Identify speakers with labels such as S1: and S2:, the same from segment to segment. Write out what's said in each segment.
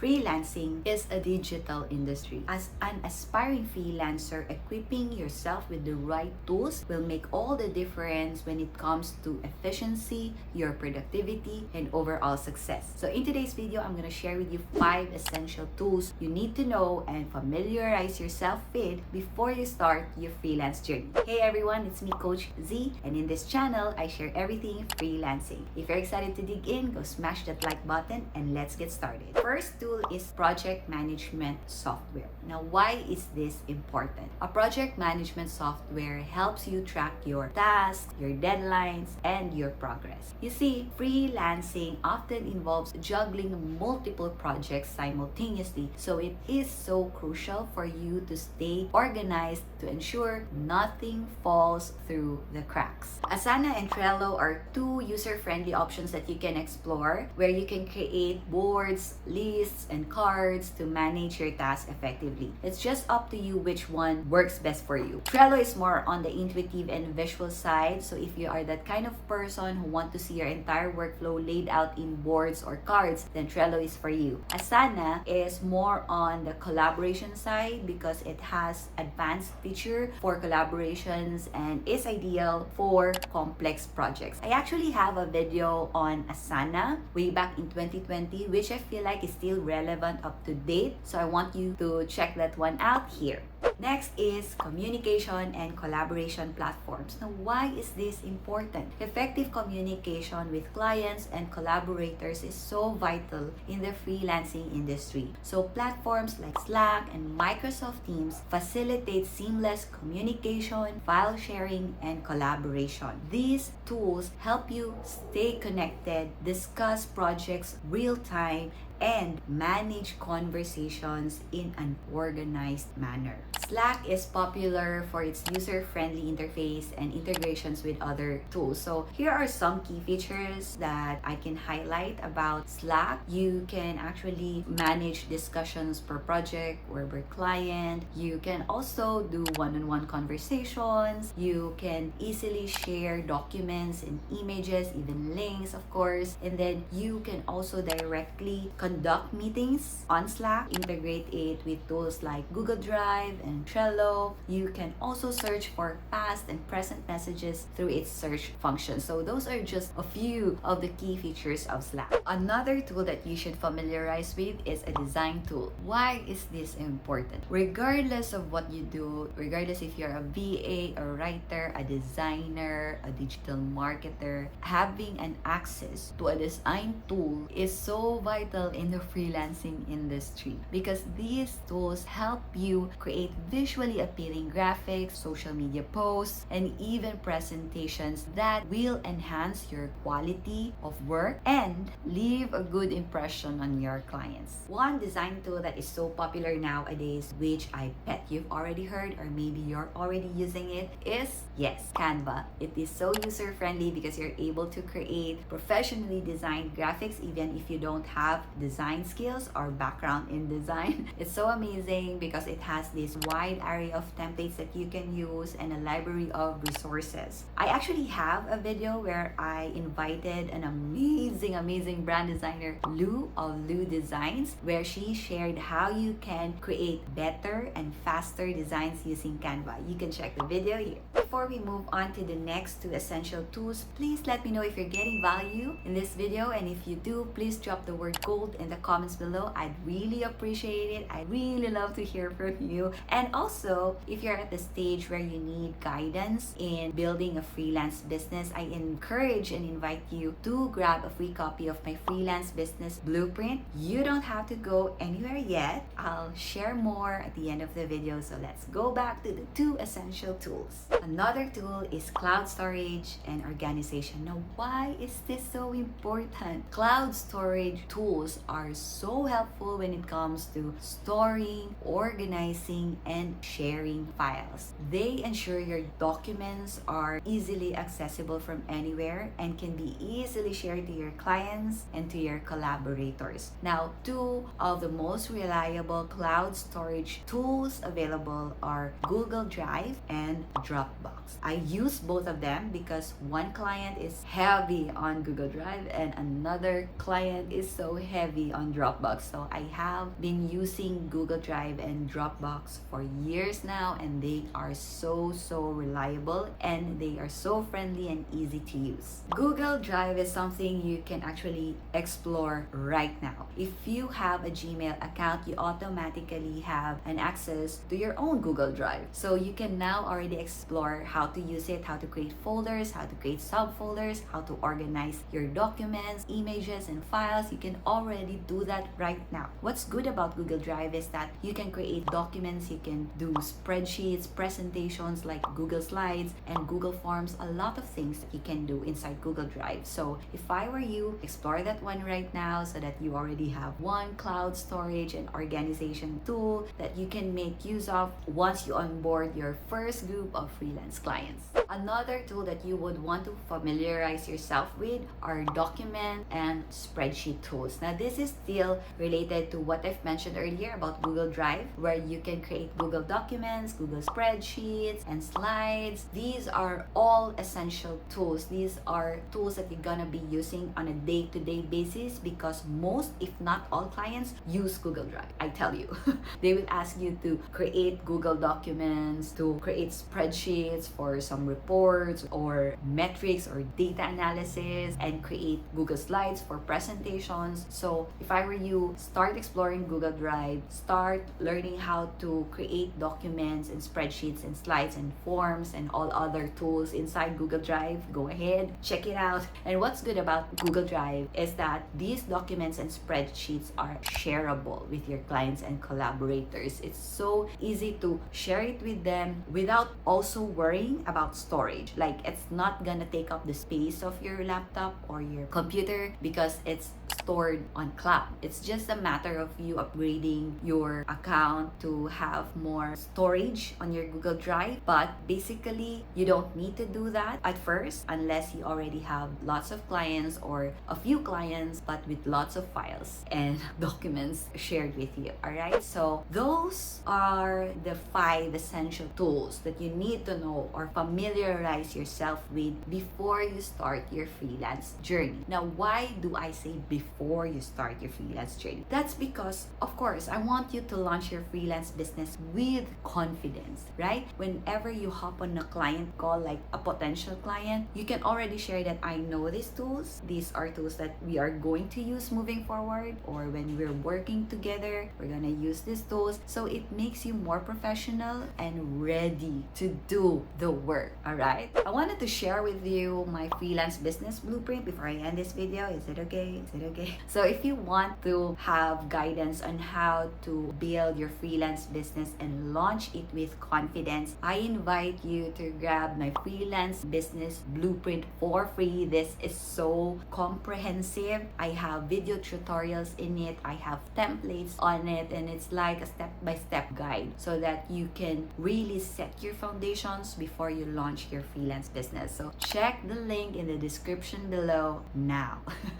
S1: Freelancing is a digital industry. As an aspiring freelancer, equipping yourself with the right tools will make all the difference when it comes to efficiency, your productivity, and overall success. So in today's video, I'm going to share with you 5 essential tools you need to know and familiarize yourself with before you start your freelance journey. Hey everyone, it's me, Coach Z, and in this channel, I share everything freelancing. If you're excited to dig in, go smash that like button and let's get started. First tool is project management software. Now, why is this important? A project management software helps you track your tasks, your deadlines, and your progress. You see, freelancing often involves juggling multiple projects simultaneously, so it is so crucial for you to stay organized to ensure nothing falls through the cracks. Asana and Trello are 2 user-friendly options that you can explore, where you can create boards, lists, and cards to manage your tasks effectively. It's just up to you which one works best for you. Trello is more on the intuitive and visual side, so if you are that kind of person who want to see your entire workflow laid out in boards or cards, then Trello is for you. Asana is more on the collaboration side because it has advanced feature for collaborations and is ideal for complex projects. I actually have a video on Asana way back in 2020, which I feel like is still relevant, up to date, so I want you to check that one out here. Next is communication and collaboration platforms. Now, why is this important? Effective communication with clients and collaborators is so vital in the freelancing industry. So platforms like Slack and Microsoft Teams facilitate seamless communication, file sharing, and collaboration. These tools help you stay connected, discuss projects real time, and manage conversations in an organized manner. Slack is popular for its user-friendly interface and integrations with other tools. So here are some key features that I can highlight about Slack. You can actually manage discussions per project or per client. You can also do one-on-one conversations. You can easily share documents and images, even links, of course. And then you can also directly conduct meetings on Slack, integrate it with tools like Google Drive and Trello. You can also search for past and present messages through its search function. So those are just a few of the key features of Slack. Another tool that you should familiarize with is a design tool. Why is this important? Regardless of what you do, regardless if you're a VA, a writer, a designer, a digital marketer, having an access to a design tool is so vital in the freelancing industry, because these tools help you create visually appealing graphics, social media posts, and even presentations that will enhance your quality of work and leave a good impression on your clients. One design tool that is so popular nowadays, which I bet you've already heard or maybe you're already using it, is, yes, Canva. It is so user-friendly because you're able to create professionally designed graphics even if you don't have design skills or background in design. It's so amazing because it has this wide array of templates that you can use and a library of resources. I actually have a video where I invited an amazing brand designer, Lou of Lou Designs, where she shared how you can create better and faster designs using Canva. You can check the video here. Before we move on to the next 2 essential tools, please let me know if you're getting value in this video, and if you do, please drop the word gold in the comments below. I'd really appreciate it. I really love to hear from you. And also, if you're at the stage where you need guidance in building a freelance business, I encourage and invite you to grab a free copy of my freelance business blueprint. You don't have to go anywhere yet. I'll share more at the end of the video. So let's go back to the 2 essential tools. Another tool is cloud storage and organization. Now, why is this so important? Cloud storage tools are so helpful when it comes to storing, organizing, and sharing files. They ensure your documents are easily accessible from anywhere and can be easily shared to your clients and to your collaborators. Now, 2 of the most reliable cloud storage tools available are Google Drive and Dropbox. Dropbox. I use both of them because one client is heavy on Google Drive and another client is so heavy on Dropbox. So I have been using Google Drive and Dropbox for years now, and they are so reliable and they are so friendly and easy to use. Google Drive is something you can actually explore right now. If you have a Gmail account, you automatically have an access to your own Google Drive. So you can now already explore how to use it, how to create folders, how to create subfolders, how to organize your documents, images, and files. You can already do that right now. What's good about Google Drive is that you can create documents, you can do spreadsheets, presentations like Google Slides and Google Forms, a lot of things that you can do inside Google Drive. So if I were you, explore that one right now so that you already have one cloud storage and organization tool that you can make use of once you onboard your first group of freelance clients. Another tool that you would want to familiarize yourself with are document and spreadsheet tools. Now this is still related to what I've mentioned earlier about Google Drive, where you can create Google Documents, Google Spreadsheets, and slides. These are all essential tools. These are tools that you're gonna be using on a day-to-day basis because most, if not all, clients use Google Drive. I tell you, they will ask you to create Google Documents, to create spreadsheets for some reports or metrics or data analysis, and create Google Slides for presentations. So if I were you, start exploring Google Drive, start learning how to create documents and spreadsheets and slides and forms and all other tools inside Google Drive. Go ahead, check it out. And what's good about Google Drive is that these documents and spreadsheets are shareable with your clients and collaborators. It's so easy to share it with them without also worrying about storage. Like, it's not gonna take up the space of your laptop or your computer because it's stored on cloud. It's just a matter of you upgrading your account to have more storage on your Google Drive. But basically, you don't need to do that at first unless you already have lots of clients or a few clients, but with lots of files and documents shared with you. All right, so those are the 5 essential tools that you need to know or familiarize yourself with before you start your freelance journey. Now, why do I say before you start your freelance journey? That's because, of course, I want you to launch your freelance business with confidence, right? Whenever you hop on a client call, like a potential client, you can already share that I know these tools. These are tools that we are going to use moving forward, or when we're working together, we're gonna use these tools. So it makes you more professional and ready to do the work. All right, I wanted to share with you my freelance business blueprint before I end this video. Is it okay? Is it okay? So if you want to have guidance on how to build your freelance business and launch it with confidence, I invite you to grab my freelance business blueprint for free. This is so comprehensive. I have video tutorials in it, I have templates on it, and it's like a step-by-step guide so that you can really set your foundations before you launch your freelance business. So check the link in the description below now.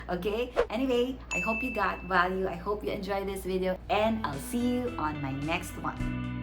S1: Okay, anyway, I hope you got value, I hope you enjoyed this video, and I'll see you on my next one.